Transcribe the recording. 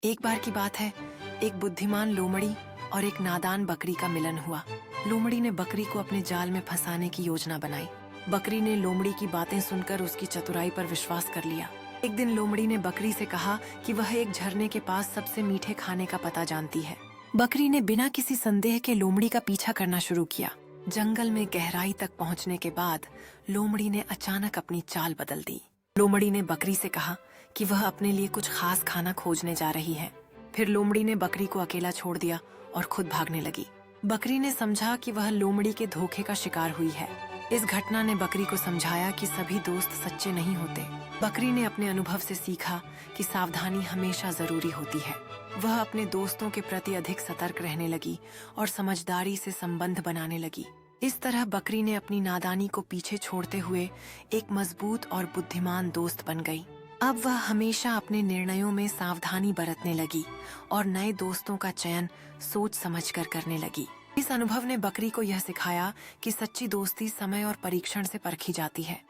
एक बार की बात है, एक बुद्धिमान लोमड़ी और एक नादान बकरी का मिलन हुआ। लोमड़ी ने बकरी को अपने जाल में फंसाने की योजना बनाई। बकरी ने लोमड़ी की बातें सुनकर उसकी चतुराई पर विश्वास कर लिया। एक दिन लोमड़ी ने बकरी से कहा कि वह एक झरने के पास सबसे मीठे खाने का पता जानती है। बकरी ने बिना किसी संदेह के लोमड़ी का पीछा करना शुरू किया। जंगल में गहराई तक पहुंचने के बाद लोमड़ी ने अचानक अपनी चाल बदल दी। लोमड़ी ने बकरी से कहा कि वह अपने लिए कुछ खास खाना खोजने जा रही है। फिर लोमड़ी ने बकरी को अकेला छोड़ दिया और खुद भागने लगी। बकरी ने समझा कि वह लोमड़ी के धोखे का शिकार हुई है। इस घटना ने बकरी को समझाया कि सभी दोस्त सच्चे नहीं होते। बकरी ने अपने अनुभव से सीखा कि सावधानी हमेशा जरूरी होती है। वह अपने दोस्तों के प्रति अधिक सतर्क रहने लगी और समझदारी से संबंध बनाने लगी। इस तरह बकरी ने अपनी नादानी को पीछे छोड़ते हुए एक मजबूत और बुद्धिमान दोस्त बन गई। अब वह हमेशा अपने निर्णयों में सावधानी बरतने लगी और नए दोस्तों का चयन सोच समझकर करने लगी। इस अनुभव ने बकरी को यह सिखाया कि सच्ची दोस्ती समय और परीक्षण से परखी जाती है।